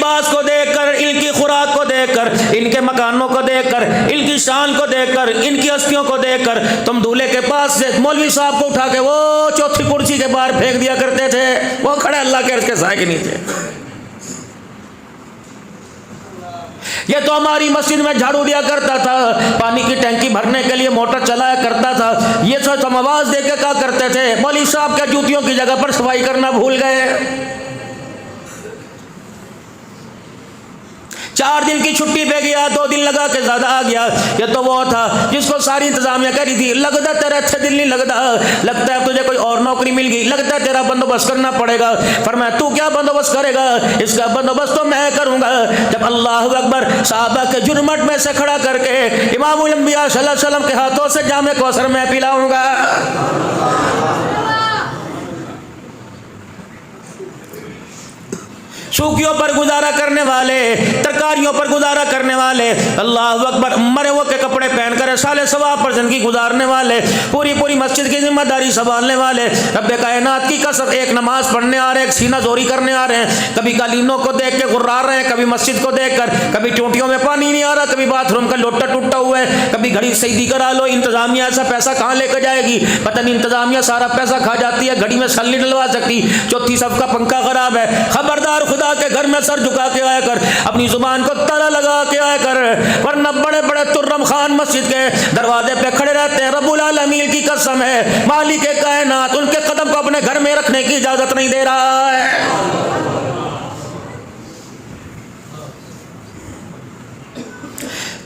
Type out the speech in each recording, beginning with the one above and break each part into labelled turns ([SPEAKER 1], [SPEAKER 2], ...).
[SPEAKER 1] لباس کو دیکھ کر، ان کی خوراک کو دیکھ کر، ان کے مکانوں کو دیکھ کر، ان کی شان کو دیکھ کر، ان کی ہستیوں کو دیکھ کر تم دولہے کے پاس سے مولوی صاحب کو اٹھا کے وہ چوتھی کرسی کے باہر پھینک دیا کرتے تھے، وہ کھڑے اللہ کے عرش کے سائے کے نیچے۔ یہ تو ہماری مسجد میں جھاڑو دیا کرتا تھا، پانی کی ٹینکی بھرنے کے لیے موٹر چلایا کرتا تھا، یہ سب ہم آواز دے کے کہا کرتے تھے مولوی صاحب کے جوتیوں کی جگہ پر صفائی کرنا بھول گئے۔ 4 دن کی چھٹی پہ گیا، 2 دن لگا کے زیادہ آ گیا۔ یہ تو وہ تھا جس کو ساری انتظامیہ کہہ رہی تھی لگتا تیرا اچھا دل نہیں لگتا، لگتا ہے تجھے کوئی اور نوکری مل گئی، لگتا ہے تیرا بندوبست کرنا پڑے گا۔ فرمایا تو کیا بندوبست کرے گا، اس کا بندوبست تو میں کروں گا۔ جب اللہ اکبر صحابہ کے جرمٹ میں سے کھڑا کر کے امام الانبیاء صلی اللہ علیہ وسلم کے ہاتھوں سے جام کوثر میں پلاؤں گا۔ سوکھیوں پر گزارا کرنے والے، ترکاریوں پر گزارا کرنے والے، اللہ اکبر مرے وہ کے کپڑے پہن کر سال ثواب پر زندگی گزارنے والے، پوری مسجد کی ذمہ داری سنبھالنے والے، رب کائنات کی قسم ایک نماز پڑھنے آ رہے ہیں، ایک سینہ زوری کرنے آ رہے ہیں، کبھی قالینوں کو دیکھ کے غرار رہے ہیں، کبھی مسجد کو دیکھ کر، کبھی ٹوٹیوں میں پانی نہیں آ رہا، کبھی باتھ روم کا لوٹا ٹوٹا ہوا ہے، کبھی گھڑی صحیح کرا لو، انتظامیہ ایسا پیسہ کہاں لے کے جائے گی، پتہ نہیں انتظامیہ سارا پیسہ کھا جاتی ہے، گھڑی میں سل نہیں ڈلوا سکتی، چوتھی صف کا پنکھا خراب ہے۔ خبردار خدا کے گھر میں سر جھکا کے آیا کر، اپنی زبان کو تالا لگا کے آیا کر، ورنہ بڑے بڑے ترم خان مسجد کے دروازے پہ کھڑے رہتے ہیں، رب العالمین کی قسم ہے مالک کائنات ان کے قدم کو اپنے گھر میں رکھنے کی اجازت نہیں دے رہا ہے۔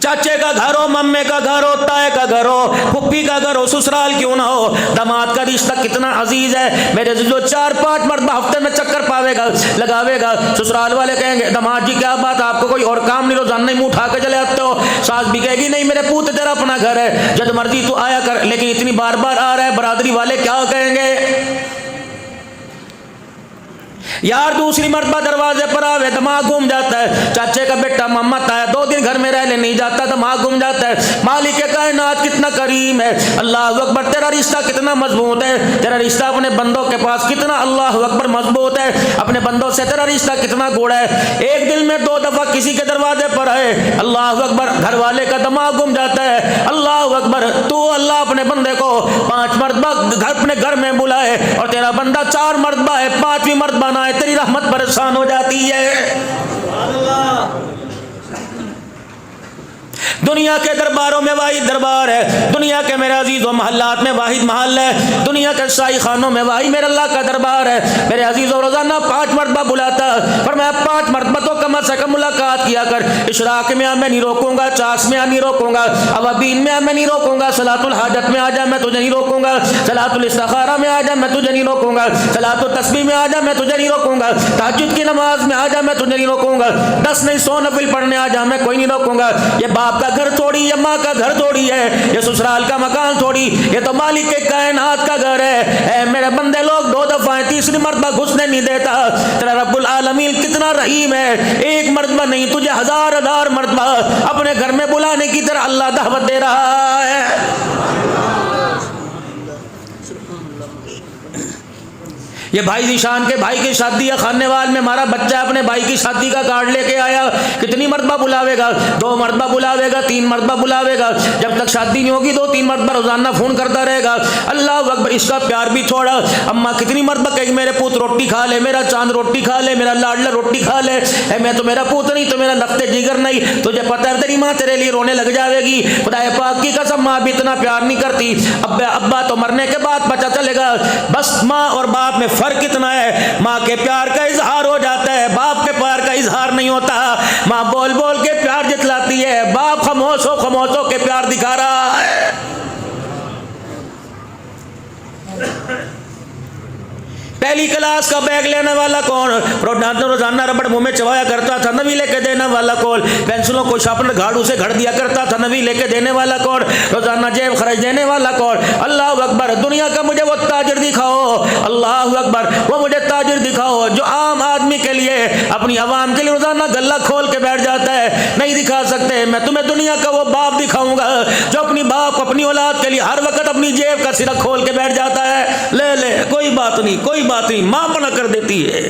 [SPEAKER 1] چاچے کا گھر ہو، ممے کا گھر ہو، تائے کا گھر ہو، پھپھی کا گھر ہو، سسرال کیوں نہ ہو، داماد کا رشتہ کتنا عزیز ہے میرے جو 4-5 مرتبہ ہفتے میں چکر پاوے گا، لگاوے گا، سسرال والے کہیں گے داماد جی کیا بات، آپ کو کوئی اور کام نہیں، روزانہ ہی منہ اٹھا کے چلے آتے ہو، ساس بھی کہے گی نہیں میرے پوت تیرا اپنا گھر ہے، جب مرضی تو آیا کر، لیکن اتنی بار بار آ رہا ہے، برادری والے کیا کہیں گے؟ یار دوسری مرتبہ دروازے پر آوے دماغ گھوم جاتا ہے، چاچے کا بیٹا محمد آیا 2 دن گھر میں رہ لے نہیں جاتا، دماغ گھوم جاتا ہے۔ مالک کائنات کتنا کریم ہے، اللہ اکبر تیرا رشتہ کتنا مضبوط ہے، تیرا رشتہ اپنے بندوں کے پاس کتنا اللہ اکبر مضبوط ہے، اپنے بندوں سے تیرا رشتہ کتنا گوڑا ہے۔ ایک دن میں 2 دفعہ کسی کے دروازے پر آئے، اللہ اکبر گھر والے کا دماغ گھوم جاتا ہے، اللہ اکبر تو اللہ اپنے بندے کو 5 مرتبہ اپنے گھر میں بلائے اور تیرا بندہ 4 مرتبہ ہے، 5ویں مرتبہ نہ تیری رحمت پریشان ہو جاتی ہے۔ دنیا کے درباروں میں واحد دربار ہے، دنیا کے میرے عزیزوں محلات میں واحد محل ہے، دنیا کے شاہی خانوں میں واحد میرے اللہ کا دربار ہے۔ میرے عزیزوں روزانہ 5 مرتبہ بلاتا، پر میں 5 مرتبہ تو کم سے کم ملاقات کیا کر، اشراق میں میں نہیں روکوں گا، چاس میں نہیں روکوں گا، اوابین میں نہیں روکوں گا، صلاۃ الحاجت میں آ جا میں تجھے نہیں روکوں گا، صلاۃ الاستخارہ میں آ جا میں تجھے نہیں روکوں گا، صلاۃ التسبیح میں آ جا میں تجھے نہیں روکوں گا، تہجد کی نماز میں آ جا میں تجھے نہیں روکوں گا، 10 نہیں 100 نفل پڑھنے آ جا میں کوئی نہیں روکوں گا۔ یہ باپ کا گھر تھوڑی، یہ ماں کا گھر تھوڑی ہے، یہ سسرال کا مکان تھوڑی، یہ تو مالک کے کائنات کا گھر ہے۔ اے میرے بندے لوگ 2 دفعہ 3ری مرتبہ گھسنے نہیں دیتا، تیرا رب العالمین کتنا رحیم ہے، 1 مرتبہ نہیں تجھے 1000 مرتبہ اپنے گھر میں بلانے کی طرح اللہ دعوت دے رہا ہے۔ یہ بھائی ذیشان کے بھائی کی شادی ہے، خانے وال میں ہمارا بچہ اپنے بھائی کی شادی کا کارڈ لے کے آیا، کتنی مرتبہ بلاوے گا؟ 2 مرتبہ بلاوے گا، 3 مرتبہ بلاوے گا، جب تک شادی نہیں ہوگی 2-3 مرتبہ روزانہ فون کرتا رہے گا۔ اللہ اکبر اس کا پیار بھی تھوڑا، اماں کتنی مرتبہ کہے میرے پوت روٹی کھا لے، میرا چاند روٹی کھا لے، میرا لاڈلا روٹی کھا لے، اے میں تو میرا پوت نہیں تو میرا لخت جگر نہیں، تجھے پتہ ہے تیری ماں تیرے لیے رونے لگ جاوے گی۔ خدا پاک کی قسم ماں بھی اتنا پیار نہیں کرتی، ابا تو مرنے کے بعد پتہ چلے گا، بس ماں اور باپ میں فرق اتنا ہے، ماں کے پیار کا اظہار ہو جاتا ہے، باپ کے پیار کا اظہار نہیں ہوتا، ماں بول بول کے پیار جتلاتی ہے، باپ خاموش ہو کے پیار دکھا رہا ہے۔ پہلی کلاس کا بیگ لینے والا کون؟ روزانہ ربڑ منہ میں چبایا کرتا تھا، نبی لے کے دینے والا کون؟ پینسلوں کو شارپنر گھاڑو سے گھڑ دیا کرتا تھا، نبی لے کے دینے والا کون؟ روزانہ جیب خرچ دینے والا کون؟ اللہ اکبر، دنیا کا مجھے وہ تاجر دکھاؤ، اللہ اکبر وہ مجھے تاجر دکھاؤ جو عام آدمی کے لیے، اپنی عوام کے لیے روزانہ گلہ کھول کے بیٹھ جاتا ہے۔ نہیں دکھا سکتے، میں تمہیں دنیا کا وہ باپ دکھاؤں گا جو اپنی باپ اپنی اولاد کے لیے ہر وقت اپنی جیب کا سرا کھول کے بیٹھ جاتا ہے، لے لے کوئی بات نہیں، کوئی بات نہیں، ماں منع کر دیتی ہے۔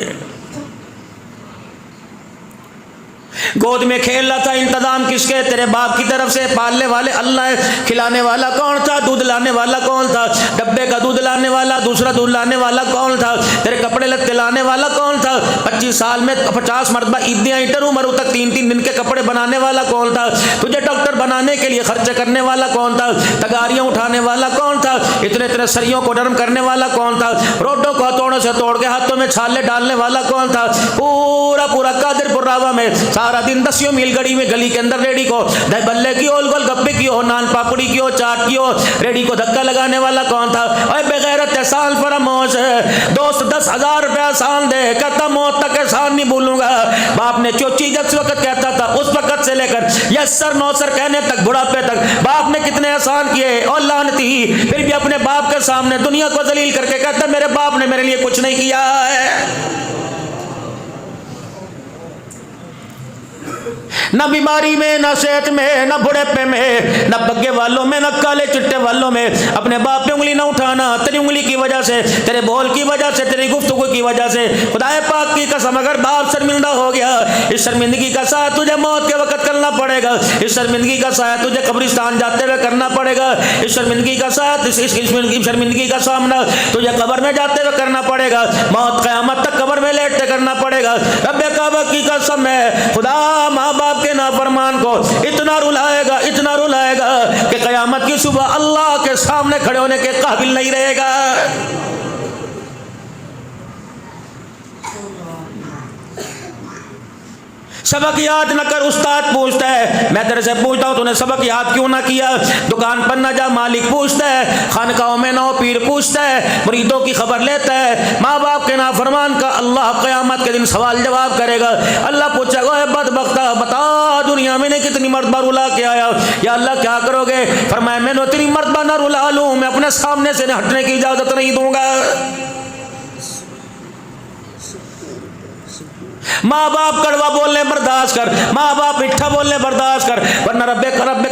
[SPEAKER 1] گود میں کھیل رہا تھا، انتظام کس کے؟ تیرے باپ کی طرف سے، پالنے والے اللہ ہے، کھلانے والا کون تھا؟ دودھ لانے والا کون تھا؟ ڈبے کا دودھ لانے والا، دوسرا دودھ لانے والا کون تھا؟ تیرے کپڑے لتے لانے والا کون تھا؟ 25 سال میں 50 مرتبہ عیدیاں انٹرو مرو تک 3 دن کے کپڑے بنانے والا کون تھا؟ تجھے ڈاکٹر بنانے کے لیے خرچ کرنے والا کون تھا؟ تگاریاں اٹھانے والا کون تھا؟ اتنے سریوں کو نرم کرنے والا کون تھا؟ روڈوں کو ہتھوڑوں سے توڑ کے ہاتھوں میں چھالے ڈالنے والا کون تھا؟ پورا قادر پور راوا میں سارا دن 10 میل گڑی میں گلی کے اندر ریڑی کو دہی بلے کی ہو، گول گپے کی ہو، نان پاپڑی کی ہو، چاٹ کی ہو، ریڑی کو دھکا لگانے والا کون تھا؟ اے بغیرت احسان فراموش ہے، دوست 10,000 روپے احسان دے، کہتا موت تک احسان نہیں بھولوں گا۔ باپ نے چوچی جس وقت کہتا تھا اس وقت سے لے کر یسر نوسر کہنے تک، بڑھاپے تک باپ نے کتنے احسان کیے، اور لعنتی پھر بھی اپنے باپ کے سامنے دنیا کو ذلیل کر کے کہتا میرے باپ نے میرے لیے کچھ نہیں کیا ہے۔ نہ بیماری میں، نہ صحت میں، نہ بڑھاپے میں، نہ بگے والوں میں، نہ کالے چٹے والوں میں اپنے باپ پہ انگلی نہ اٹھانا۔ تیری انگلی کی وجہ سے، تیرے بول کی وجہ سے، تیری گفتگو کی وجہ سے خدا پاک کی قسم اگر باپ شرمندہ ہو گیا، اس شرمندگی کا سایہ تجھے موت کے وقت کرنا پڑے گا، اس شرمندگی کا سایہ تجھے قبرستان جاتے ہوئے کرنا پڑے گا، اس شرمندگی کا سایہ، اس شرمندگی کا سامنا تجھے قبر میں جاتے ہوئے کرنا پڑے گا، موت قیامت تک قبر میں لیٹتے کرنا پڑے گا۔ رب کعبہ کی قسم ہے خدا ماں باپ کے نافرمان کو اتنا رلائے گا کہ قیامت کی صبح اللہ کے سامنے کھڑے ہونے کے قابل نہیں رہے گا۔ سبق یاد نہ کر، استاد پوچھتا ہے، میں تیرے سے پوچھتا ہوں تو نے سبق یاد کیوں نہ کیا؟ دکان پر نہ جا، مالک پوچھتا ہے، خانقاہوں میں نہ ہو، پیر پوچھتا ہے، مریدوں کی خبر لیتا ہے۔ ماں باپ کے نافرمان کا اللہ قیامت کے دن سوال جواب کرے گا۔ اللہ پوچھے گا، اے بدبختہ بتا دنیا میں نے کتنی مرتبہ رلا کے آیا؟ یا اللہ کیا کرو گے؟ فرمایا میں نے اتنی مرتبہ نہ رلا لوں، میں اپنے سامنے سے ہٹنے کی اجازت نہیں دوں گا۔ ماں باپ کڑوا بولنے برداشت کر، ماں باپ میٹھا بولنے برداشت کر، ورنہ رب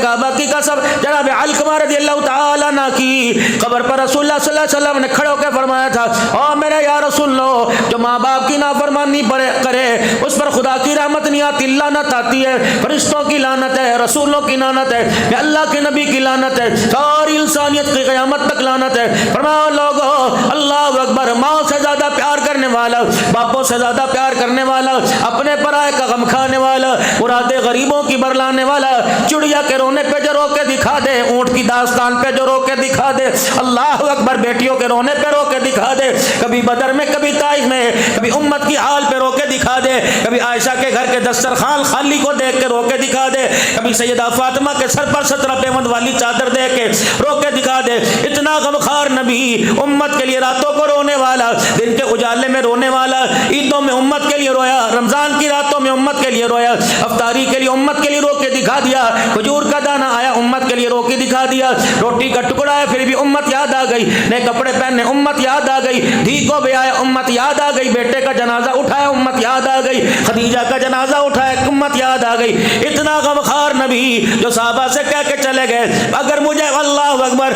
[SPEAKER 1] کعبہ کی قسم جناب علقمہ رضی اللہ تعالی عنہ کی قبر پر رسول اللہ صلی اللہ علیہ وسلم نے کھڑے ہو کے فرمایا تھا، او میرے یا رسول اللہ، جو ماں باپ کی نافرمانی کرے اس پر خدا کی رحمت نہیں آتی، لعنت آتی ہے، فرشتوں کی لعنت ہے، رسولوں کی لعنت ہے، اللہ کے نبی کی لعنت ہے، ساری انسانیت کی قیامت تک لعنت ہے۔ فرمایا لوگو اللہ اکبر، ماں سے زیادہ پیار کرنے والا، باپوں سے زیادہ پیار کرنے والا، اپنے پرائے کا غم کھانے والا، مرادے غریبوں کی برلانے والا، چڑیا کے رونے پہ جو رو کے دکھا دے، اونٹ کی داستان پہ جو رو کے دکھا دے، اللہ اکبر، بیٹیوں کے رونے پہ رو کے دکھا دے، کبھی بدر میں، کبھی طائف میں، کبھی امت کی حال پہ رو کے دکھا دے، کبھی عائشہ کے گھر کے دسترخوان خالی کو دیکھ کے رو کے دکھا دے، کبھی سیدہ فاطمہ کے سر پر 17 پیوند والی چادر دیکھ کے رو کے دکھا دے۔ اتنا غمخوار نبی، امت کے لیے راتوں کو رونے والا، دن کے اجالے میں رونے والا، عیدوں میں امت کے لیے رویا، رمضان کی راتوں میں امت کے لیے رویا، افطاری کے لیے امت کے لیے رو کے دکھا دیا، کھجور کا دانہ آیا امت کے لیے رو کے دکھا دیا، روٹی کا ٹکڑا ہے پھر بھی امت یاد آ گئی، نئے کپڑے پہننے امت یاد آ گئی، دھی کو بیایا امت یاد آ گئی، بیٹے کا جنازہ اٹھایا امت یاد آ گئی، خدیجہ کا جنازہ اٹھایا امت یاد آ گئی۔ اتنا غمخوار نبی جو صحابہ سے کہہ کے چلے گئے، اگر مجھے اللہ اکبر،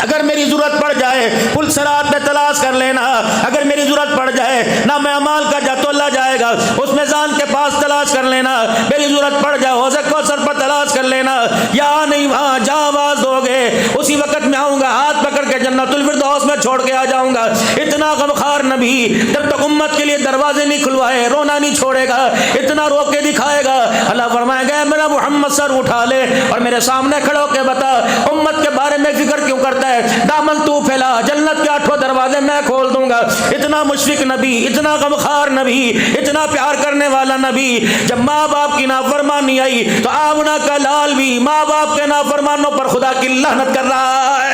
[SPEAKER 1] اگر میری ضرورت پڑ جائے پل صراط میں تلاش کر لینا، اگر میری ضرورت پڑ جائے نہ میں امال کا جاتو اللہ جائے گا اس میزان کے پاس تلاش کر لینا، میری ضرورت پڑ جائے حوض کوثر پر تلاش کر لینا، یا نہیں وہاں جہاں آواز دو گے اسی وقت میں آؤں گا، ہاتھ پکڑ کے جنت الفردوس میں چھوڑ کے آ جاؤں گا۔ اتنا غمخوار نبی جب تک امت کے لیے دروازے نہیں کھلوائے رونا نہیں چھوڑے گا، اتنا رو کے دکھائے گا۔ اللہ فرمائے گا میرا محمد سر اٹھا لے اور میرے سامنے کھڑے ہو کے بتا امت کے بارے میں فکر کیوں کرتا ہے، دامن تو پھیلا، جنت کے 8 دروازے میں کھول دوں گا۔ اتنا مشفق نبی، اتنا غمخوار نبی، اتنا پیار کرنے والا نبی، جب ماں باپ کی نافرمانی آئی تو آمنہ کا لال بھی ماں باپ کے نافرمانوں پر خدا کی لعنت کر رہا ہے۔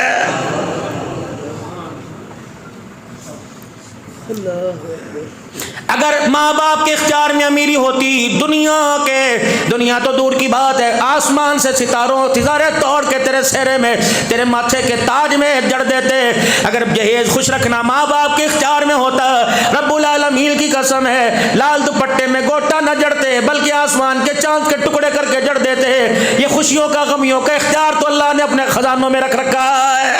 [SPEAKER 1] اگر ماں باپ کے اختیار میں امیری ہوتی، دنیا تو دور کی بات ہے، آسمان سے ستارے توڑ کے تیرے سہرے میں، تیرے ماتھے کے تاج میں جڑ دیتے۔ اگر جہیز خوش رکھنا ماں باپ کے اختیار میں ہوتا، رب العالمین کی قسم ہے لال دوپٹے میں گوٹا نہ جڑتے بلکہ آسمان کے چاند کے ٹکڑے کر کے جڑ دیتے۔ یہ خوشیوں کا غمیوں کا اختیار تو اللہ نے اپنے خزانوں میں رکھ رکھا ہے۔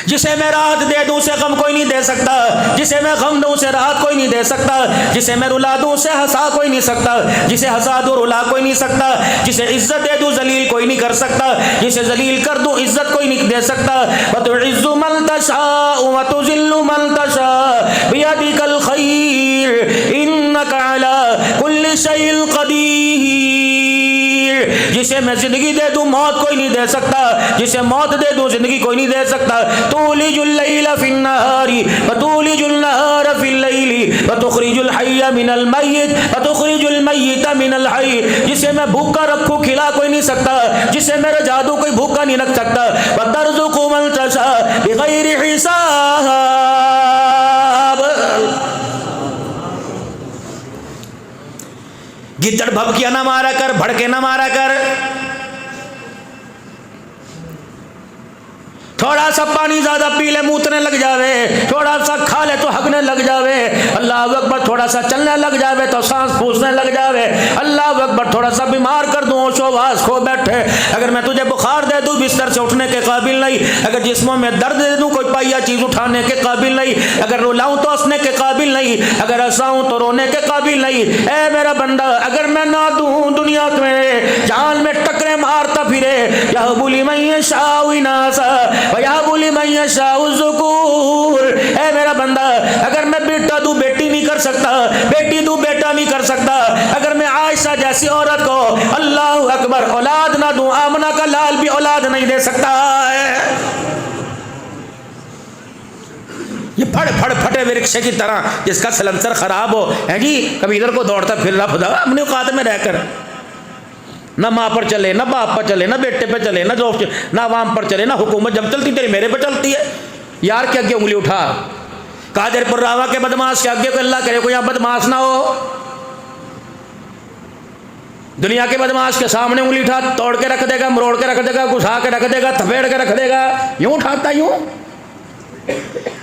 [SPEAKER 1] جسے میں راحت دے دوں اسے غم کوئی نہیں دے سکتا، جسے میں غم دوں اسے راحت کوئی نہیں دے سکتا، جسے میں رلا دوں اسے ہنسا کوئی نہیں سکتا، جسے ہنسا دوں رلا کوئی نہیں سکتا، جسے عزت دے دوں ذلیل کوئی نہیں کر سکتا، جسے ذلیل کر دوں عزت کوئی نہیں دے سکتا۔ وَتُعِزُّ مَن تَشَاءُ وَتُذِلُّ مَن تَشَاءُ بِيَدِكَ الْخَيْرُ إِنَّكَ عَلَى كُلِّ شَيْءٍ قَدِيرٌ۔ جسے میں زندگی دے دوں موت کوئی نہیں دے سکتا، جسے موت دے دوں زندگی کوئی نہیں دے سکتا۔ تولج اللیل فی النہار وتولج النہار فی اللیل وتخرج الحی من المیت وتخرج المیت من الحی۔ جسے میں بھوکا رکھوں کھلا کوئی نہیں سکتا، جسے میں رجا دوں کوئی بھوکا نہیں رکھ سکتا۔ وترزق من تشاء بغیر حساب۔ گدڑ بھبکیا نہ مارا کر، بھڑکے نہ مارا کر، تھوڑا سا پانی زیادہ پی لے موتنے لگ جاوے، تھوڑا سا کھا لے تو ہگنے لگ جاوے، اللہ اکبر، تھوڑا سا چلنے لگ جاوے تو سانس پھونسنے لگ جاوے، اللہ اکبر، تھوڑا سا بیمار کر دوں ہوش و حواس کھو بیٹھے، اگر میں تجھے بخار دے دوں بستر سے اٹھنے کے قابل نہیں، اگر جسموں میں درد دے دوں کوئی پائیا چیز اٹھانے کے قابل نہیں، اگر رلاؤں تو ہنسنے کے قابل نہیں، اگر ہنساؤں تو رونے کے قابل نہیں۔ اے میرا بندہ، اگر میں نہ دوں دنیا میں جان میں ٹکرے مارتا پھرے، یہب لمن یشاء اناسا وَيَهَبُ لِمَن يَشَاءُ الذُّكُورَ۔ اے میرا بندہ، اگر میں بیٹا دوں بیٹی نہیں کر سکتا، بیٹی دوں بیٹا نہیں کر سکتا، اگر میں عائشہ جیسی عورت کو اللہ اکبر اولاد نہ دوں، آمنہ کا لال بھی اولاد نہیں دے سکتا ہے۔ یہ پھڑ پھڑ پھٹے ہوئے رکشے کی طرح جس کا سلنسر خراب ہو ہے جی، کبھی ادھر کو دوڑتا پھر رہا، خدا اپنی اوقات میں رہ کر نہ ماں پر چلے، نہ باپ پر چلے، نہ بیٹے پہ چلے، نہ دوست، نہ عوام پر چلے، نہ حکومت جب چلتی تیرے میرے پہ چلتی ہے۔ یار کے آگے انگلی اٹھا، قادر پر راوا کے بدماش کے آگے، کوئی اللہ کرے کوئی یہاں بدماش نہ ہو، دنیا کے بدماش کے سامنے انگلی اٹھا، توڑ کے رکھ دے گا، مروڑ کے رکھ دے گا، گھسا کے رکھ دے گا، تھپیڑ کے رکھ دے گا، یوں اٹھاتا یوں۔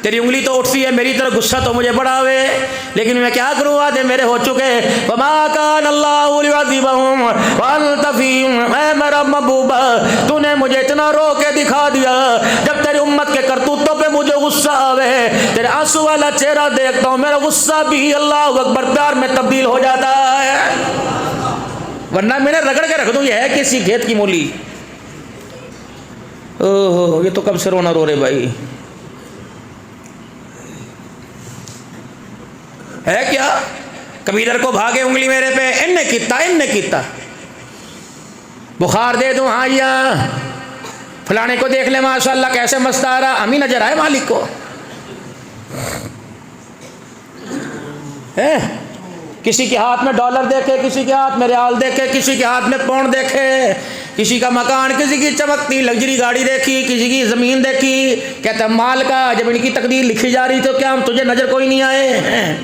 [SPEAKER 1] تیری انگلی تو اٹھتی ہے میری طرف، غصہ تو مجھے بڑا ہوئے، لیکن میں کیا کروں، وعدے میرے ہو چکے۔ وَمَا كَانَ اللَّهُ لِيُعَذِّبَهُمْ وَأَنْتَ فِيهِمْ۔ اے میرا محبوبہ، تو نے مجھے اتنا رو کے دکھا دیا، جب تیری امت کے کرتوتوں پہ مجھے غصہ آوے، تیرے آنسو والا چہرہ دیکھتا ہوں، میرا غصہ بھی اللہ اکبر پیار میں تبدیل ہو جاتا ہے، ورنہ میں نے رگڑ کے رکھ دوں یہ ہے کسی کھیت کی مولی۔ اوہ، یہ تو کب سے رونا رو رہے بھائی، ہے کیا؟ کبھی ادھر کو بھاگے انگلی میرے پہ، ان نے کیتا، بخار دے دوں، ہاں یا فلانے کو دیکھ لے ماشاءاللہ کیسے مست آ رہا، ہمیں نظر آئے مالک کو ہے؟ کسی کے ہاتھ میں ڈالر دیکھے، کسی کے ہاتھ میں ریال دیکھے، کسی کے ہاتھ میں پاؤنڈ دیکھے، کسی کا مکان، کسی کی چمکتی لگژری گاڑی دیکھی، کسی کی زمین دیکھی، کہتا مال کا، جب ان کی تقدیر لکھی جا رہی تو کیا ہم تجھے نظر کوئی نہیں آئے ہیں؟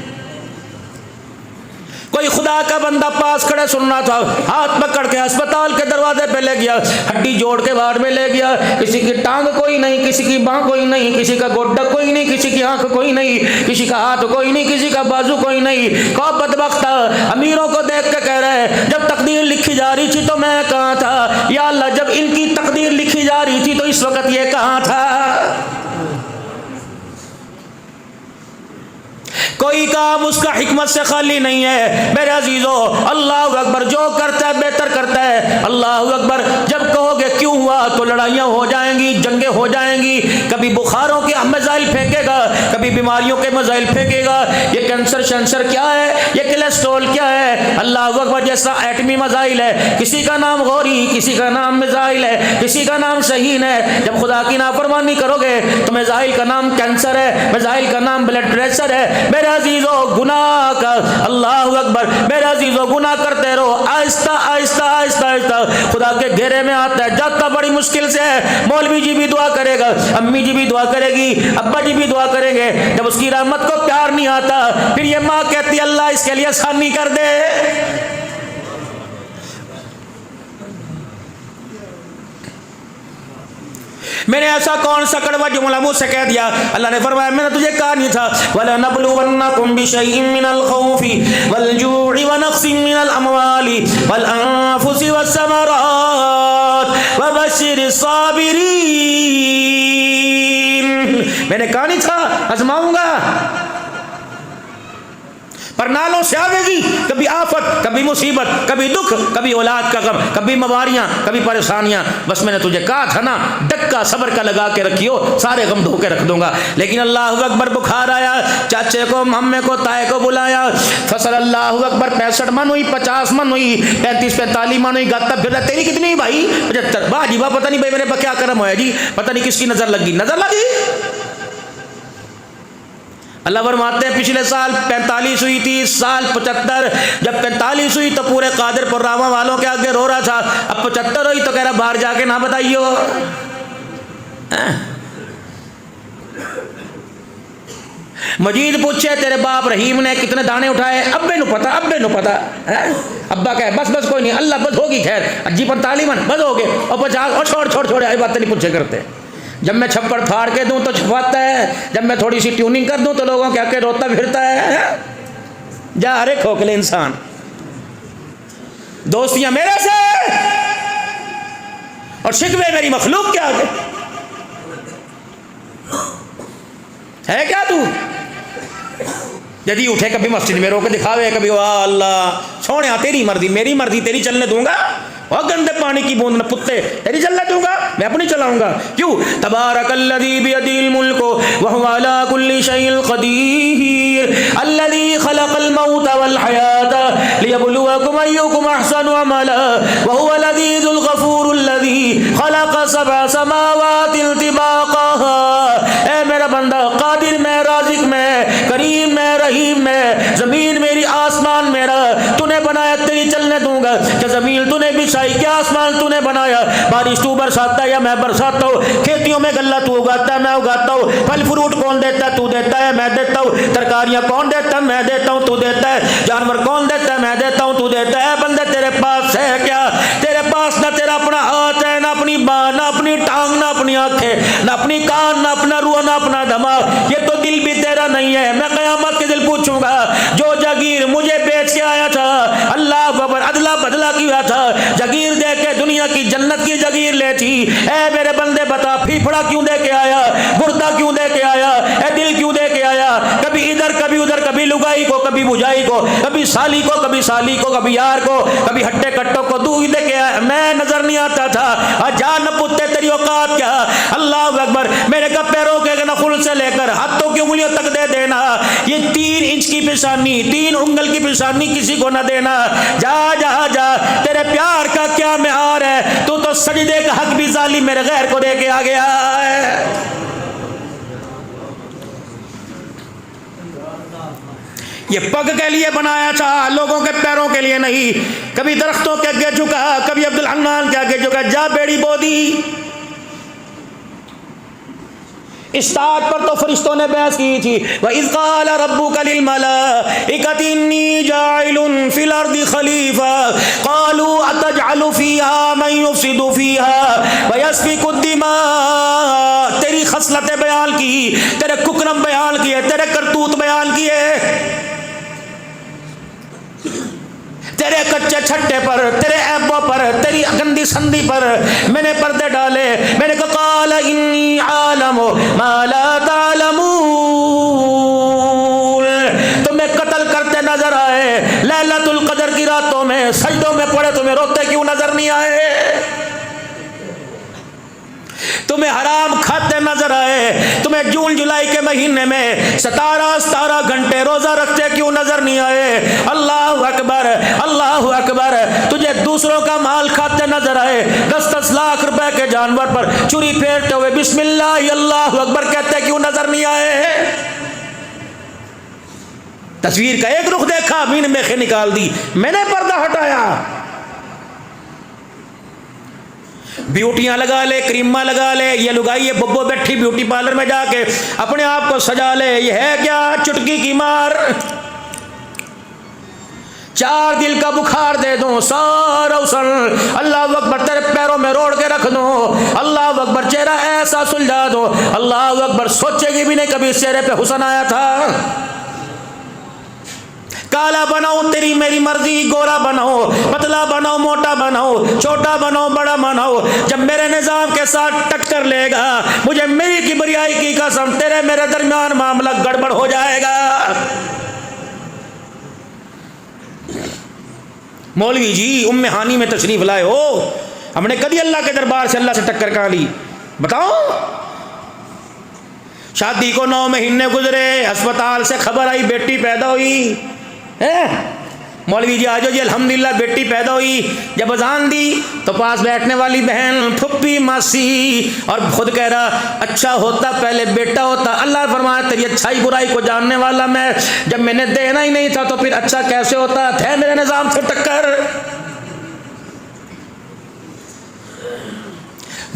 [SPEAKER 1] کوئی خدا کا بندہ پاس کھڑے سننا تھا، ہاتھ پکڑ کے اسپتال کے دروازے پہ لے گیا، ہڈی جوڑ کے وارڈ میں لے گیا، کسی کی ٹانگ کوئی نہیں، کسی کی باں کوئی نہیں، کسی کا گوڈا کوئی نہیں، کسی کی آنکھ کوئی نہیں، کسی کا ہاتھ کوئی نہیں، کسی کا بازو کوئی نہیں۔ کو بدبخت امیروں کو دیکھ کے کہہ رہے ہیں جب تقدیر لکھی جا رہی تھی تو میں کہاں تھا، یا اللہ جب ان کی تقدیر لکھی جا رہی تھی تو اس وقت یہ کہاں تھا؟ کوئی کام اس کا حکمت سے خالی نہیں ہے میرے عزیزو۔ اللہ اکبر، جو کرتا ہے بہتر کرتا ہے، اللہ اکبر۔ جب کہو گے کیوں ہوا تو لڑائیاں ہو جائیں گی، جنگیں ہو جائیں گی، کبھی بخاروں کے میزائل پھینکے گا، کبھی بیماریوں کے میزائل پھینکے گا، یہ کینسر شینسر کیا ہے، یہ کولیسٹرول کیا ہے، اللہ اکبر، جیسا ایٹمی میزائل ہے، کسی کا نام غوری، کسی کا نام میزائل ہے، کسی کا نام شہین ہے۔ جب خدا کی نافرمانی کرو گے تو میزائل کا نام کینسر ہے، میزائل کا نام بلڈ پریشر ہے۔ میرے عزیزو گناہ کا، اللہ اکبر، میرے عزیزو گناہ کرتے رہو، آہستہ آہستہ آہستہ آہستہ خدا کے گھیرے میں آتا ہے، جاتا بڑی مشکل سے ہے۔ مولوی جی بھی دعا کرے گا، امی جی بھی دعا کرے گی، ابا جی بھی دعا کریں گے، جب اس کی رحمت کو پیار نہیں آتا پھر یہ ماں کہتی اللہ اس کے لیے آسانی کر دے۔ میں نے ایسا کون سا کڑوا جملہ منہ سے کہہ دیا؟ اللہ نے فرمایا میں نے تجھے کہا نہیں تھا وَلَنَبْلُوَنَّكُمْ بِشَيْءٍ مِّنَ الْخَوْفِ وَالْجُوعِ وَنَقْصٍ مِّنَ الْأَمْوَالِ وَالْأَنفُسِ وَالثَّمَرَاتِ وَبَشِّرِ الصَّابِرِينَ۔ میں نے کہا نہیں تھا آزماؤں گا؟ پر نالوں سے آوے گی، کبھی آفت، کبھی مصیبت، کبھی دکھ، کبھی اولاد کا غم، کبھی مواریاں، کبھی پریشانیاں. بس میں نے تجھے کہا تھا نا ڈکا صبر کا لگا کے رکھیو، سارے غم دھو کے رکھ دوں گا. لیکن اللہ اکبر بخار آیا، چاچے کو ممے کو تائے کو بلایا، فصل اللہ اکبر 65 من ہوئی، 50 من ہوئی، 35-45 من ہوئی. گاتا پھر تیری کتنی بھائی؟ 75. واہ جی واہ، پتہ نہیں بھائی میرے کیا کرم ہوا جی، پتہ نہیں کس کی نظر لگی. نظر لگی. اللہ فرماتے ہیں پچھلے سال 45 ہوئی تھی، سال 75. جب 45 ہوئی تو پورے قادر پر راواں والوں کے آگے رو رہا تھا. اب 75 ہوئی تو کہہ رہا باہر جا کے نہ بتائیو. مجید پوچھے تیرے باپ رحیم نے کتنے دانے اٹھائے؟ ابے نو پتا، ابے نو پتا. ابا کہے بس بس کوئی نہیں، اللہ بس ہوگی خیر. جی 45 من بس ہو گئے، اور 50 اور چھوڑ چھوڑ چھوڑ، یہ باتیں نہیں پوچھے کرتے. جب میں چھپڑ پھاڑ کے دوں تو چھپاتا ہے، جب میں تھوڑی سی ٹیوننگ کر دوں تو لوگوں کے آگے روتا پھرتا ہے. جا ارے کھوکھلے انسان، دوستیاں میرے سے اور شکوے میری مخلوق کے آگے. ہے کیا تو؟ جدی اٹھے کبھی مسجد میں رو کے دکھاوے، کبھی واہ اللہ سونے تیری مرضی میری مرضی تیری چلنے دوں گا. اور گندے پانی کی بوند نہ پتے تیری چلنے دوں گا، میں اپنی چلاؤں گا. کیوں؟ تبارک الذی بیدہ الملک وہو علی کل شیء قدیر الذی خلق الموت والحیاۃ لیبلوکم ایکم احسن عملا وہو العزیز الغفور الذی خلق 7 سماوات طباقا. اے میرا بندہ، قادر میں، رازق میں، کریم میں، رحیم میں، زمین میری آسمان میرا، تو نے بنایا تیری چلنے دوں گا. کہ زمین تو نے بچھائی، کیا آسمان تو نے بنایا، بارش تو برساتا ہے یا میں برساتا ہوں، کھیتیوں میں غلہ تو اگاتا ہے میں اگاتا ہوں، پھل فروٹ کون دیتا ہے تو دیتا ہے میں دیتا ہوں، ترکاریاں کون دیتا ہے میں دیتا ہوں تو دیتا ہے، جانور کون دیتا ہے میں دیتا ہوں تو دیتا ہے. بندے تیرے پاس ہے کیا؟ تیرے پاس نہ تیرا اپنا ہاتھ ہے، نہ اپنی باں، نہ اپنی ٹانگ، نہ اپنی آنکھیں، نہ اپنی کان، نہ اپنا روح، نہ اپنا دماغ. یہ تو دل بھی تیرا نہیں ہے. میں قیامت کے دل پوچھوں گا، جو جاگیر مجھے بیچ کے آیا تھا، اللہ اکبر، ادلا بدلا کیا تھا، جاگیر دے کے دنیا کی جنت کی جاگیر لے تھی. اے میرے بندے بتا پھیپھڑا کیوں دے کے آیا، گردہ کیوں دے کے آیا، اے دل کیوں دے کے آیا؟ کبھی ادھر کبھی ادھر، کبھی لگائی کو کبھی بجائی کو، کبھی سالی کو کبھی سالی کو، کبھی یار کو کبھی ہٹے کٹوں کو دو دے کے آیا. میں نظر نہیں آتا تھا. جان پتے تیری اوقات کیا؟ اللہ اکبر. میرے کا پیروں کے نخل سے لے کر ہاتھوں کی انگلیوں تک دے دینا. یہ 3 انچ کی پیشانی، 3 انگل کی پیشانی کسی کو نہ دینا. جا جا جا، تیرے پیار کا کیا معیار ہے؟ تو سجدے کا حق بھی ظالم میرے غیر کو دے کے آ گیا ہے. یہ پگ کے لیے بنایا تھا، لوگوں کے پیروں کے لیے نہیں. کبھی درختوں کے آگے جھکا، کبھی عبد الحنان کے آگے جھکا. جا بیڑی بودی. اس تاج پر تو فرشتوں نے بحث کی تھی. وَإِذْ قَالَ رَبُّكَ لِلْمَلَائِكَةِ إِنِّي جَاعِلٌ فِي الْأَرْضِ خَلِيفَةً قَالُوا أَتَجْعَلُ فِيهَا مَن يُفْسِدُ فِيهَا وَيَسْفِكُ الدِّمَاءَ. تیری خصلتیں بیان کی، تیرے ککرم بیان کیے، تیرے کرتوت بیان کیے. تیرے کچے چھٹے پر، تیرے عیبوں پر، تیری گندی سندی پر میں نے پردے ڈالے. میں نے کہا قال انی عالم ما لا تعلمون. تمہیں قتل کرتے نظر آئے لیلۃ القدر کی راتوں میں، سجدوں میں پڑے تمہیں روتے کیوں نظر نہیں آئے؟ تمہیں حرام کھاتے نظر آئے، تمہیں جون جولائی کے مہینے میں 17 گھنٹے روزہ رکھتے کیوں نظر نہیں آئے؟ اللہ اکبر، اللہ اکبر. تجھے دوسروں کا مال کھاتے نظر آئے، 10 لاکھ روپے کے جانور پر چھری پھیرتے ہوئے بسم اللہ اللہ اکبر کہتے کیوں نظر نہیں آئے؟ تصویر کا ایک رخ دیکھا، مین میخے نکال دی، میں نے پردہ ہٹایا. بیوٹیاں لگا لے، کریمہ لگا لے، یہ لگائیے ببو بیٹھی بیوٹی پارلر میں جا کے اپنے آپ کو سجا لے. یہ ہے کیا؟ چٹکی کی مار. 4 دل کا بخار دے دوں، سارا اسل اللہ اکبر تیرے پیروں میں روڑ کے رکھ دوں، اللہ اکبر چہرہ ایسا سلجھا دوں، اللہ اکبر سوچے گی بھی نہیں کبھی اس چہرے پہ حسن آیا تھا. کالا بناؤں تیری میری مرضی، گورا بناؤ پتلا بناؤ موٹا بناؤ چھوٹا بناؤ بڑا بناؤ، جب میرے نظام کے ساتھ ٹکر لے گا مجھے میری کبریائی کی قسم تیرے میرے درمیان معاملہ گڑبڑ ہو جائے گا۔ مولوی جی ام ہانی میں تشریف لائے ہو، ہم نے کبھی اللہ کے دربار سے اللہ سے ٹکر کہاں لی؟ بتاؤ۔ شادی کو 9 مہینے گزرے، ہسپتال سے خبر آئی بیٹی پیدا ہوئی، مولوی جی آجو جی الحمدللہ بیٹی پیدا ہوئی، جب اذان دی تو پاس بیٹھنے والی بہن پھپھی ماسی اور خود کہہ رہا اچھا ہوتا پہلے بیٹا ہوتا، اللہ فرمایا تیری اچھائی برائی کو جاننے والا میں، جب میں نے دینا ہی نہیں تھا تو پھر اچھا کیسے ہوتا؟ تھے میرے نظام سے ٹکر۔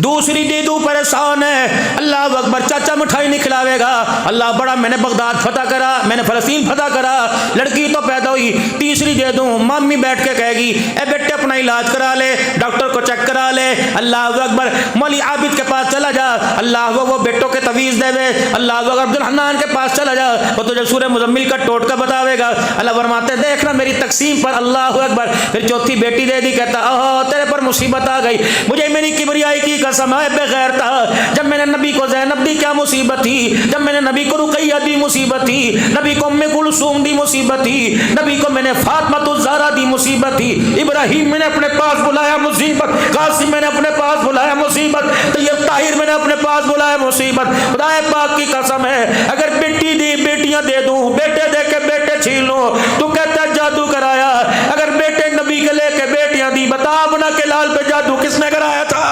[SPEAKER 1] دوسری دیدو پریشان ہے، اللہ اکبر چاچا مٹھائی نہیں کھلاوے گا، اللہ بڑا میں نے بغداد فتح کرا، میں نے فلسطین فتح کرا، لڑکی تو پیدا ہوئی۔ تیسری دے دوں، مامی بیٹھ کے کہے گی اے بیٹے اپنا علاج کرا لے، ڈاکٹر کو چیک کرا لے، اللہ اکبر مولوی عابد کے پاس چلا جا، اللہ وہ بیٹوں کے تویز دے وے، اللہ اکبر عبد الحنان کے پاس چلا جا، وہ تجھے سورہ مزمل کا ٹوٹکا بتاوے گا، اللہ فرماتے دیکھنا میری تقسیم پر، اللہ اکبر۔ پھر چوتھی بیٹی دے دی، کہتا اوہ تیرے پر مصیبت آ گئی، مجھے میری کبریائی کی قسم ہے بغیر تھا، جب میں نے نبی کو زینب دی کیا مصیبت تھی، جب میں نے نبی کو رقیہ دی مصیبت تھی، نبی کو ام کلثوم دی مصیبت تھی، نبی کو میں نے فاطمہ الزہرا دی مصیبت تھی، ابراہیم میں نے اپنے پاس بلایا مصیبت، قاسم میں نے اپنے پاس بلایا مصیبت، طیب طاہر میں نے اپنے پاس بلایا مصیبت۔ خدا پاک کی قسم ہے اگر بیٹی دی بیٹیاں دے دوں، بیٹے دے کے بیٹے چھین لوں، تو کہتا جادو کرایا، اگر بیٹے نبی کے لے کے بیٹیاں دی، بتا بنا کے لال پہ جادو کس نے کرایا تھا؟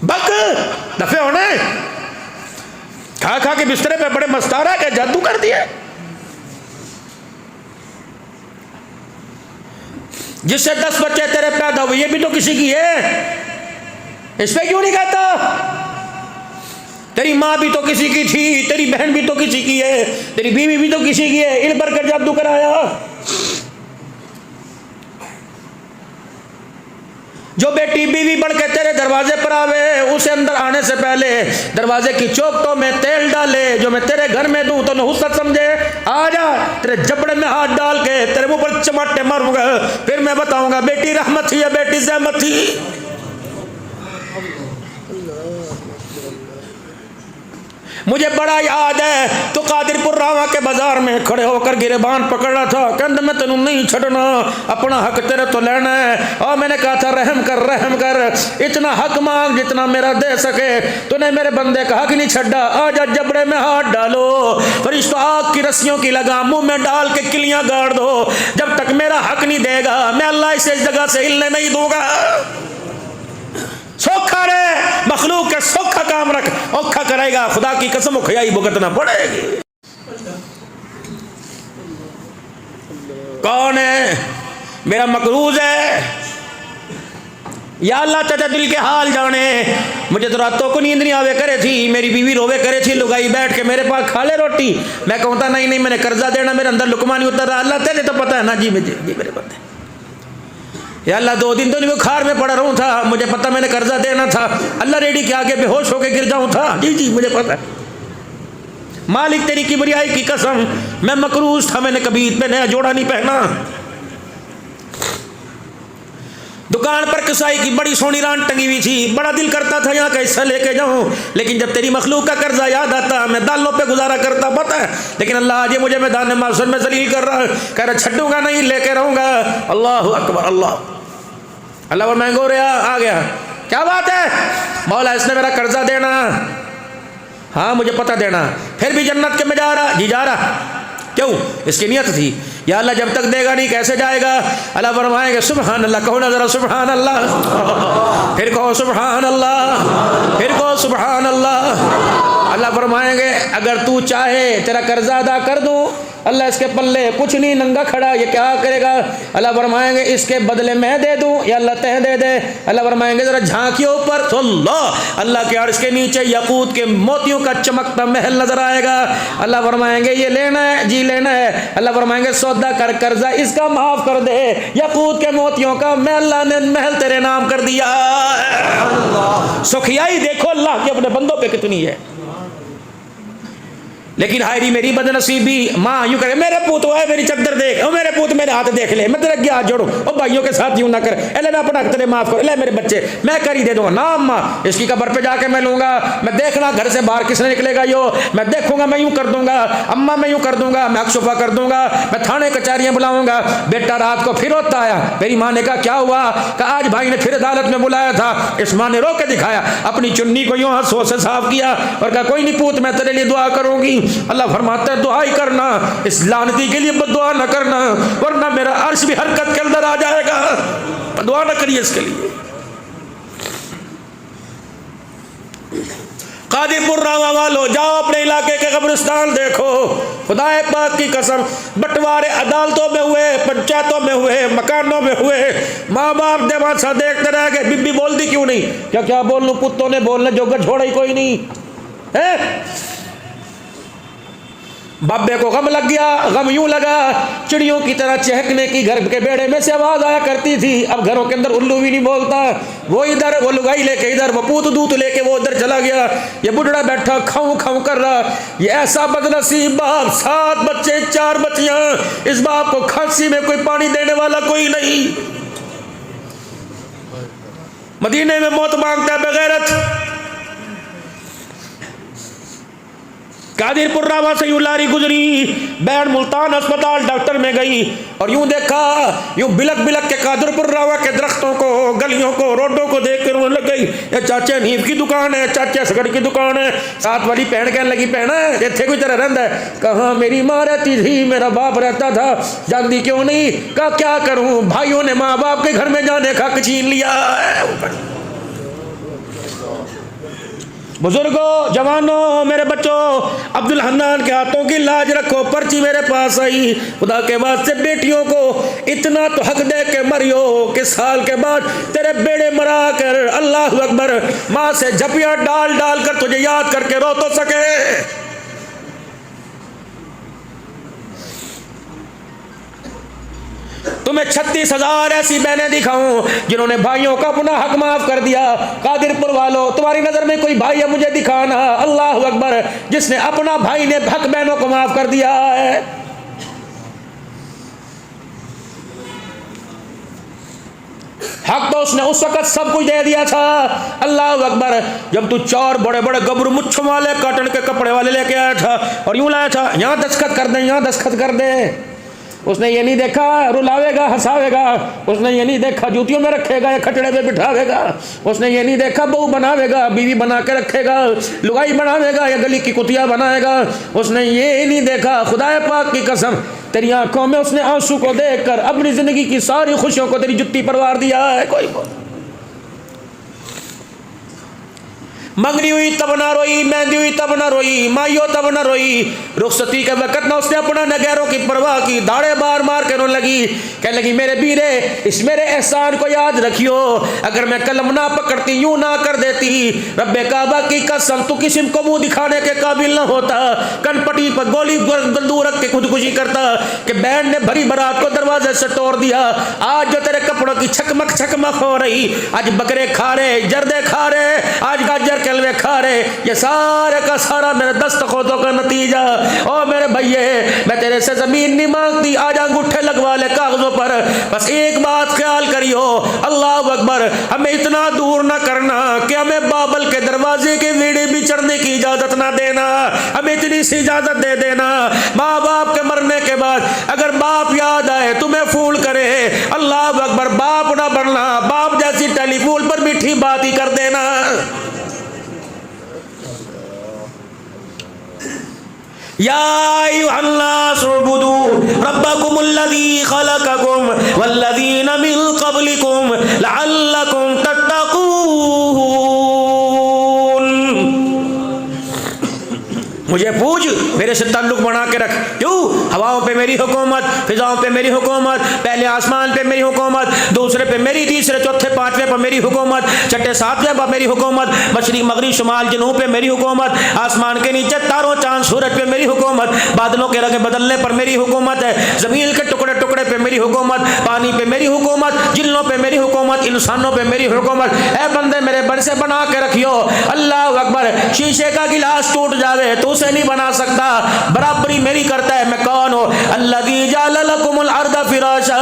[SPEAKER 1] بک دفعے ہونے کھا کھا کے بسترے پہ بڑے مستارا کہ جادو کر دیا۔ جس سے 10 بچے تیرے پیدا ہوئے، یہ بھی تو کسی کی ہے، اس پہ کیوں نہیں کہتا؟ تیری ماں بھی تو کسی کی تھی، تیری بہن بھی تو کسی کی ہے، تیری بیوی بھی تو کسی کی ہے، ان پر کر جادو کرایا۔ جو بیٹی بیوی بڑھ کے تیرے دروازے پر آوے، اسے اندر آنے سے پہلے دروازے کی چوکٹوں میں تیل ڈالے، جو میں تیرے گھر میں دوں تو نحوست سمجھے، آ جا تیرے جبڑے میں ہاتھ ڈال کے تیرے منہ پر چماٹے ماروں گا، پھر میں بتاؤں گا بیٹی رحمت تھی یا بیٹی زحمت تھی۔ مجھے بڑا یاد ہے تو قادر پور راواں کے بازار میں کھڑے ہو کر گریبان پکڑا تھا، کہندے میں تینوں نہیں چھڑنا، اپنا حق تیرے تو لینا ہے، اور میں نے کہا تھا رحم کر اتنا حق مانگ جتنا میرا دے سکے، تو نے میرے بندے کا حق نہیں چھڑا، آجا جبڑے میں ہاتھ ڈالو، فرشتوں آگ کی رسیوں کی لگام منہ میں ڈال کے کلیاں گاڑ دو، جب تک میرا حق نہیں دے گا میں اللہ اسے اس جگہ سے ہلنے نہیں دوں گا۔ سوکھا رہے، مخلوق کے سوکھا کام رکھ، اوکھا کرے گا، خدا کی قسم کھیائی بھگتنا پڑے گی۔ کون ہے؟ میرا مقروض ہے، یا اللہ تیرے دل کے حال جانے، مجھے تو راتوں کو نیند نہیں آوے کرے تھی، میری بیوی روے کرے تھی، لگائی بیٹھ کے میرے پاس کھا لے روٹی، میں کہتا نہیں میں نے قرضہ دینا، میرے اندر لقمہ نہیں اتر رہا، اللہ تیرے تو پتہ ہے نا، جی میرے بندے، یا اللہ 2 دن تو نہیں بخار میں پڑا رہوں تھا، مجھے پتہ میں نے قرضہ دینا تھا، اللہ ریڈی کے آگے بے ہوش ہو کے گر جاؤں تھا، جی مجھے پتہ ہے، مالک تیری کبریائی کی قسم میں مقروض تھا، میں نے کبھی عید پہ نیا جوڑا نہیں پہنا، دکان پر کسائی کی بڑی سونی ران ٹنگی ہوئی تھی، بڑا دل کرتا تھا یہاں کا حصہ لے کے جاؤں، لیکن جب تیری مخلوق کا قرضہ یاد آتا میں دالوں پہ گزارا کرتا، پتہ ہے، لیکن اللہ آج مجھے میدان محشر میں ذلیل کر رہا ہے، کہہ رہا چھڈوں گا نہیں، لے کے رہوں گا۔ اللہ اکبر، اللہ اور میں گو رہا آ گیا، کیا بات ہے مولا اس نے میرا قرضہ دینا، ہاں مجھے پتہ دینا، پھر بھی جنت کے میں جا رہا، جی جا رہا، کیوں؟ اس کی نیت تھی، یا اللہ جب تک دے گا نہیں کیسے جائے گا؟ اللہ فرمائیں گے سبحان اللہ، کہو نا ذرا سبحان اللہ، پھر کہو سبحان اللہ، پھر کہو سبحان اللہ۔ اللہ فرمائیں گے اگر تو چاہے تیرا قرضہ ادا کر دوں اللہ اس کے پلے کچھ نہیں، ننگا کھڑا، یہ کیا کرے گا؟ اللہ فرمائیں گے اس کے بدلے میں دے دوں یا اللہ تہ دے دے؟ اللہ فرمائیں گے ذرا جھانکیے اوپر تو اللہ کے عرش کے نیچے یاقوت کے موتیوں کا چمکتا محل نظر آئے گا۔ اللہ فرمائیں گے یہ لینا ہے جی لینا ہے، اللہ فرمائیں گے سودا کر قرضہ اس کا معاف کر دے، یاقوت کے موتیوں کا میں اللہ نے محل تیرے نام کر دیا۔ سخیائی دیکھو اللہ کی اپنے بندوں پہ کتنی ہے۔ لیکن ہائری میری بد نصیبی، ماں یوں کرے میرے پوت ہے میری چادر دیکھ، او میرے پوت میرے ہاتھ دیکھ لے، میں تیرے اگے ہاتھ جوڑوں، او بھائیوں کے ساتھ یوں نہ کر، اے میں اپنا تیرے معاف کر، لے میرے بچے میں کر ہی دے دوں گا نا اماں، اس کی قبر پہ جا کے میں لوں گا، میں دیکھنا گھر سے باہر کس نے نکلے گا، یو میں دیکھوں گا، میں یوں کر دوں گا اماں، میں یوں کر دوں گا، میں اکشفا کر دوں گا، میں تھانے کچہریاں بلاؤں گا۔ بیٹا رات کو پھر ہوتا آیا، میری ماں نے کہا کیا ہوا؟ کہا آج بھائی نے پھر عدالت میں بلایا تھا۔ اس ماں نے رو کے دکھایا، اپنی چنی کو یوں ہاتھوں سے صاف کیا اور کہا کوئی نہیں پوت میں تیرے لیے دعا کروں گی۔ اللہ فرماتا ہے دعا ہی کرنا، اس لعنتی کے لیے بد دعا نہ کرنا ورنہ میرا عرش بھی حرکت کے اندر آ جائے گا۔ دعا نہ کریے اس کے لیے۔ قادر پور راما والو جاؤ اپنے علاقے کے قبرستان دیکھو، خدا پاک کی قسم بٹوارے عدالتوں میں ہوئے، پنچایتوں میں ہوئے، مکانوں میں ہوئے، ماں باپ دیوانسا دیکھتے رہ گئے، بی بی بول دی کیوں نہیں؟ کیا بول لوں؟ کتوں نے بولنے جو چھوڑا ہی کوئی نہیں ہے۔ بابے کو غم لگ گیا، غم یوں لگا چڑیوں کی طرح چہکنے کی گھر کے بیڑے میں سے آواز آیا کرتی تھی، اب گھروں کے اندر الو بھی نہیں بولتا، وہ ادھر وہ لگائی لے کے ادھر، وہ پوت دودھ لے کے وہ ادھر چلا گیا، یہ بڑھڑا بیٹھا کھاؤں کھاؤں کر رہا، یہ ایسا بدنصیب باپ، 7 بچے 4 بچیاں، اس باپ کو کھانسی میں کوئی پانی دینے والا کوئی نہیں، مدینے میں موت مانگتا ہے بغیرت۔ قادر پور راما سے یوں لاری گزری، بین ملتان اسپتال ڈاکٹر میں گئی اور یوں دیکھا، یوں بلک بلک کے قادر پور راما کے درختوں کو، گلیوں کو، روڈوں کو دیکھ کر رونے لگ گئی، یہ چاچے نیف کی دکان ہے، چاچے سگڑ کی دکان ہے، ساتھ والی پہن کہنے لگی پہنا ہے اتھے کوئی طرح رہندا ہے؟ کہاں میری ماں رہتی تھی، میرا باپ رہتا تھا، جانتی کیوں نہیں؟ کہا کیا کروں، بھائیوں نے ماں باپ کے گھر میں جانے کا حق چھین لیا ہے۔ بزرگوں، جوانوں، میرے بچوں، عبد الحنان کے ہاتھوں کی لاج رکھو، پرچی میرے پاس آئی، خدا کے واسطے بیٹیوں کو اتنا تو حق دے کے مریو کہ سال کے بعد تیرے بیڑے مرا کر اللہ اکبر ماں سے جھپیاں ڈال ڈال کر تجھے یاد کر کے رو تو سکے۔ تمہیں 36,000 ایسی بہنیں دکھاؤں جنہوں نے بھائیوں کا اپنا حق معاف کر دیا۔ قادر پور والو تمہاری نظر میں کوئی بھائی ہے مجھے دکھانا، اللہ اکبر، جس نے اپنا بھائی نے حق بہنوں کو معاف کر دیا ہے۔ حق تو اس نے اس وقت سب کچھ دے دیا تھا، اللہ اکبر، جب تو 4 بڑے بڑے گبرو مچھوں والے کاٹن کے کپڑے والے لے کے آیا تھا اور یوں لایا تھا یہاں دستخط کر دیں، یہاں دستخط کر دیں۔ اس نے یہ نہیں دیکھا رلاوے گا ہنساوے گا، اس نے یہ نہیں دیکھا جوتیوں میں رکھے گا یا کھٹڑے پہ بٹھاوے گا، اس نے یہ نہیں دیکھا بہو بناوے گا، بیوی بنا کے رکھے گا، لگائی بناوے گا یا گلی کی کتیا بنائے گا، اس نے یہ نہیں دیکھا۔ خدا پاک کی قسم تیری آنکھوں میں اس نے آنسو کو دیکھ کر اپنی زندگی کی ساری خوشیوں کو تیری جتی پروار دیا ہے۔ کوئی منگنی ہوئی تب نہ روئی، مہندی ہوئی تب نہ روئی، مائیو تب نہ روئی، رخصتی کے وقت نہ اس نے اپنا نگہروں کی پرواہ کی، داڑے بار مار کے رونے لگی، کہنے لگی میرے بیرے اس میرے احسان کو یاد رکھیو، اگر میں قلم نہ پکڑتی یوں نہ کر دیتی، رب کعبہ کی قسم تو کسی کو منہ دکھانے کے قابل نہ ہوتا، کن پٹی پر گولی بندوق رکھ کے خودکشی کرتا کہ بہن نے بھری برات کو دروازے سے توڑ دیا۔ آج جو تیرے کپڑوں کی چھکمک چھکمک ہو رہی، آج بکرے کھا رہے، جردے کھا رہے، آج گاجر کلوے کھا رہے، یہ سارے کا سارا میرے دستخطوں کا نتیجہ۔ او میرے بھائیے، میں تیرے سے زمین نہیں مانگتی، آج انگوٹھے لگوا لے کاغذوں پر، بس ایک بات خیال کریو، اللہ اکبر، ہمیں اتنا دور نہ کرنا کہ ہمیں بابل کے دروازے کے ویڑے بھی چڑھنے کی اجازت نہ دینا، ہمیں اتنی سی اجازت دے دینا، ماں باپ کے مرنے کے بعد اگر باپ یاد آئے تمہیں فون کرے، اللہ اکبر، باپ نہ بننا، باپ جیسی ٹیلی فون پر میٹھی بات ہی کر دینا۔ یا ایھا الناس اعبدوا ربکم الذی خلقکم والذین من قبلکم لعلکم تتقون۔ مجھے پوچھ، میرے سے تعلق بنا کے رکھ. کیوں؟ ہواؤں پہ میری حکومت، فضاؤں پہ میری حکومت، پہلے آسمان پہ میری حکومت، دوسرے پہ میری، تیسرے چوتھے پانچویں پہ میری حکومت، چھٹے ساتویں پہ میری حکومت، مشرق مغرب شمال جنوب پہ میری حکومت، آسمان کے نیچے تاروں چاند سورج پہ میری حکومت، بادلوں کے رنگ بدلنے پر میری حکومت ہے، زمین کے ٹکڑے ٹکڑے پہ میری حکومت، پانی پہ میری حکومت، جنوں پہ میری حکومت، انسانوں پہ میری حکومت. اے بندے میرے بن سے بنا کے رکھیو. اللہ اکبر. شیشے کا گلاس ٹوٹ جاوے تو اسے نہیں بنا سکتا، برابری میری کرتا ہے. میں کون ہوں؟ الذی جعل لکم الارض فراشا.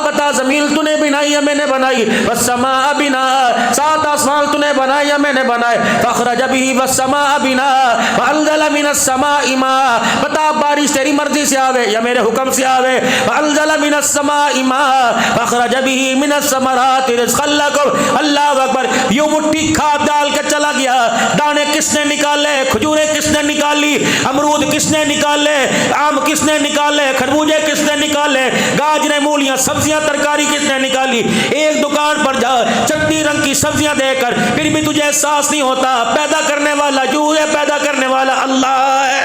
[SPEAKER 1] بتا زمین تو نے بنائی ہے میں نے بنائی، والسماء بناء، سات آسمان تو نے بنائی ہے میں نے بنائے، فاخرج به والسماء بناء وانزل من السماء ماء. بتا بارش تیری مرضی سے آوے یا میرے حکم سے آوے؟ وانزل من السماء ماء فاخرج به من الثمرات رزقا لكم. اللہ اکبر. یوں مٹھی کھاد ڈال کے چلا گیا. دانے کس نے نکالے؟ کھجوریں کس نے نکالی؟ امرود کس نے نکالے؟ آم کس نے نکالے؟ خربوزے کس نے نکالے؟ گاجریں، مولیاں، سبزیاں، ترکاری کس نے نکالی؟ ایک دکان پر جا چٹنی رنگ کی سبزیاں دے کر پھر بھی تجھے احساس نہیں ہوتا پیدا کرنے والا جو ہے، پیدا کرنے والا اللہ ہے.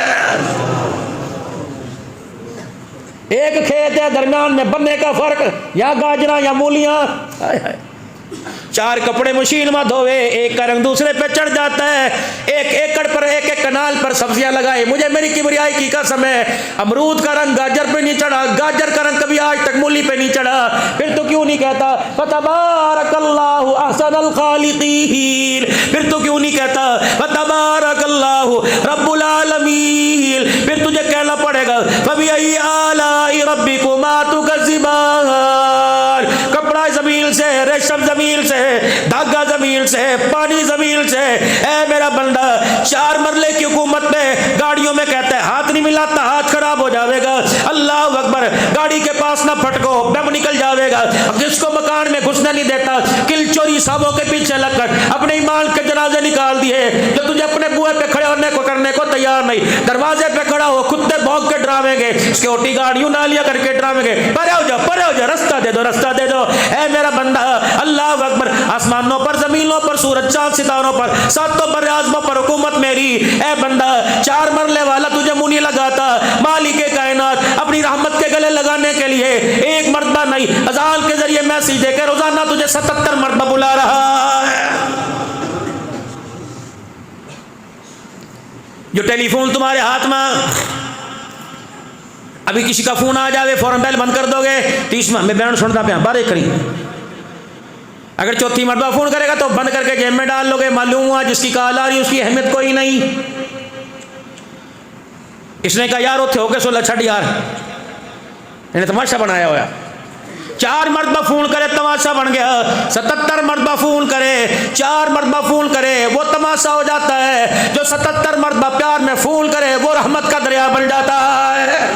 [SPEAKER 1] ایک کھیت ہے، درمیان میں بننے کا فرق، یا گاجراں یا مولیاں. چار کپڑے مشین میں دھوے، ایک کا رنگ دوسرے پہ چڑھ جاتا ہے. ایک ایکڑ پر، ایک ایک کنال پر سبزیاں لگائے. مجھے میری کبریائی کی قسم ہے، امرود کا رنگ گاجر پہ نہیں چڑھا، گاجر کا رنگ کبھی آج تک مولی پہ نہیں چڑھا. پھر تو کیوں نہیں کہتا فتبارک اللہ احسن الخالقین؟ پھر تو کیوں نہیں کہتا فتبارک اللہ رب العالمین؟ پھر تجھے کہنا پڑے گا فبأي آلاء ربكما تكذبان. کپڑا زمین سے، ریشم زمین سے، دھاگا زمین سے، پانی زمین سے. اے میرا بندہ، چار مرلے کی حکومت میں گاڑیوں میں کہتا ہے ہاتھ نہیں ملاتا ہاتھ خراب ہو جاوے گا. اللہ اکبر. گاڑی کے پاس نہ پھٹکو، بم نکل جاوے گا. جس کو مکان میں گھسنے نہیں دیتا، کل چوری صاحبوں کے پیچھے لگ کر اپنے ایمان کے جنازے نکال دیے. جو تجھے اپنے بوئے پہ کھڑے ہونے کو کرنے کو تیار نہیں، دروازے پہ کھڑا ہو، کتے بھونک کے ڈراویں گے، سیکورٹی گارڈ یوں نالیاں کر کے ڈراویں گے، پرے ہو جا، رستہ دے دو، رستہ دے دو. اے میرا بندہ، اللہ اکبر. آسمانوں پر، زمینوں پر، سورج چاند ستاروں پر، ساتوں بر اعظموں پر حکومت میری. اے بندہ، چار مرلے والا تجھے منہ نہیں لگاتا. مالک کائنات اپنی رحمت کے گلے لگانے کے لیے ایک مرتبہ نہیں، اذان کے ذریعے میسج دے کے روزانہ تجھے 77 مرتبہ بلا رہا ہے. جو ٹیلی فون تمہارے ہاتھ میں، ابھی کسی کا فون آ جاوے فوراً بیل بند کر دو گے. 30 میں بیان سنتا پیا بارے کری. اگر چوتھی مرتبہ فون کرے گا تو بند کر کے جیب میں ڈال لو گے. معلوم ہوا جس کی کال آ رہی اس کی اہمیت کوئی نہیں. اس نے کہا یار اتھے ہو کے سو چھڑ یار، انہیں تماشا بنایا ہوا. 4 مرتبہ فون کرے تماشا بن گیا. 77 مرتبہ فون کرے، 4 مرتبہ فون کرے وہ تماشا ہو جاتا ہے. جو 77 مرتبہ پیار میں فون کرے وہ رحمت کا دریا بن جاتا ہے.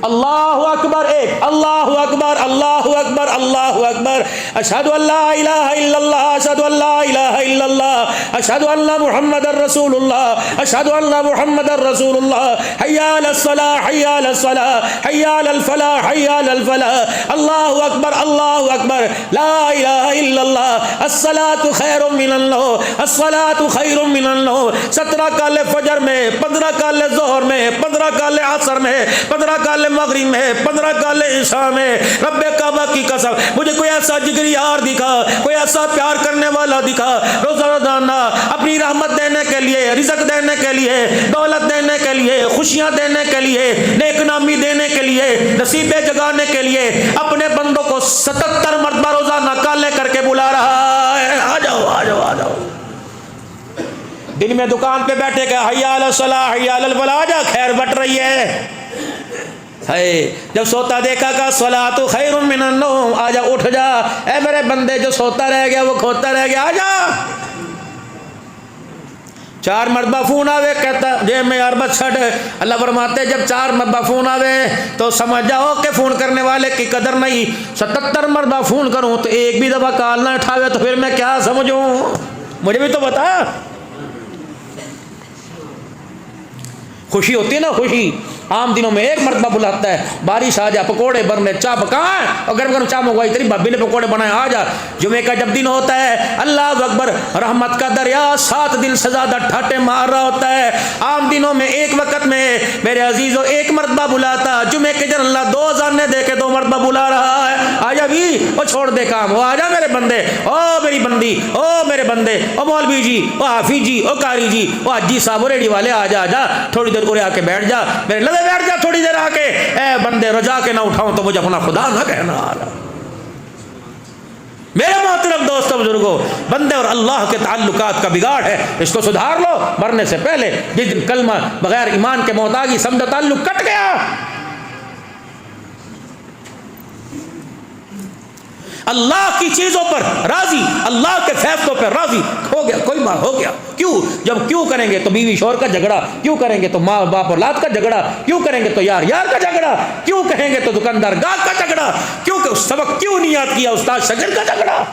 [SPEAKER 1] اللہ اکبر. ایک اللہ اکبر، اللہ اکبر، اللہ اکبر. اشہد ان لا الہ الا اللہ، اشہد ان لا الہ الا اللہ، اشہد ان محمد الرسول اللہ، اشہد ان محمد الرسول اللہ. حی علی الصلاۃ، حی علی الصلاۃ، حی علی الفلاح، حی علی الفلاح. اللہ اکبر، اللہ اکبر. لا الہ الا اللہ. الصلاۃ خیر من النوم، الصلاۃ خیر من النوم. 17 کال فجر میں، 15 کال ظہر میں، 15 کال عصر میں، 15 کال مغرب میں، 15 کال عشاء میں. رب کعبہ کی قسم مجھے کوئی ایسا جگری یار دکھا، کوئی ایسا پیار کرنے والا دکھا، روزانہ اپنی رحمت دینے کے لیے، رزق دینے کے لیے، دولت دینے کے لیے، خوشیاں دینے کے لیے، نیک نامی دینے کے لیے، نصیبیں جگانے کے لیے اپنے بندوں کو 77 مرتبہ روزانہ کالے کر کے بلا رہا ہے. آ جاؤ، آ جاؤ، آ جاؤ. دن میں دکان پہ بیٹھے کہ حی علی الصلاۃ، حی علی الفلاح، آ جا خیر بٹ رہی ہے. جب سوتا دیکھا کہ صلاۃ خیر من النوم، آ جا اٹھ جا. اے میرے بندے جو سوتا رہ گیا وہ کھوتا رہ گیا، آ جا. 4 مرتبہ فون آوے کہتا جے میں یار بس چھڑ. اللہ فرماتے جب 4 مرتبہ فون آوے تو سمجھ جاؤ کہ فون کرنے والے کی قدر نہیں. 77 مرتبہ فون کروں تو ایک بھی دفعہ کال نہ اٹھاوے تو پھر میں کیا سمجھوں؟ مجھے بھی تو بتا. خوشی ہوتی ہے نا، خوشی. عام دنوں میں ایک مرتبہ بلاتا ہے، بارش آ جا، پکوڑے بننے، چاہ پکائیں، اور گرم گرم چاہ منگوائی، تیری بھابی نے پکوڑے بنائے، آ جا۔ جمعے کا جب دن ہوتا ہے، اللہ اکبر، رحمت کا دریا 7 دن سے زیادہ ٹھاٹے مار رہا ہوتا ہے۔ عام دنوں میں ایک وقت میں میرے عزیزو ایک مرتبہ بلاتا، جمعے کے دن اللہ 2 اذانیں دے کے 2 مرتبہ بلا رہا ہے، آ جا بھی، وہ چھوڑ دے کام، وہ آ جا میرے بندے، او میری بندی، او میرے بندے، او مولوی جی، او حافظ جی، او قاری جی، او حاجی صاحب، ریڈی والے، آ جا، آ جا، تھوڑی دیر ارے آ کے بیٹھ جا، میرے لبے بیٹھ جا تھوڑی دیر آ کے، اے بندے رجا کے نہ اٹھاؤں تو مجھے اپنا خدا نہ کہنا آ رہا۔ میرے محترم دوستوں بزرگوں، بندے اور اللہ کے تعلقات کا بگاڑ ہے، اس کو سدھار لو مرنے سے پہلے۔ جس دن کلمہ بغیر ایمان کے محتاجی سمجھو تعلق کٹ گیا، اللہ کی چیزوں پر راضی، اللہ کے فیصلوں پر راضی ہو گیا، کوئی بات ہو گیا۔ کیوں؟ جب کیوں کریں گے تو بیوی شوہر کا جھگڑا، کیوں کریں گے تو ماں باپ اولاد کا جھگڑا، کیوں کریں گے تو یار یار کا جھگڑا، کیوں کہیں گے تو دکاندار گاہک کا جھگڑا، کیوں کہ سبق کیوں نہیں یاد کیا استاد شاگرد کا جھگڑا۔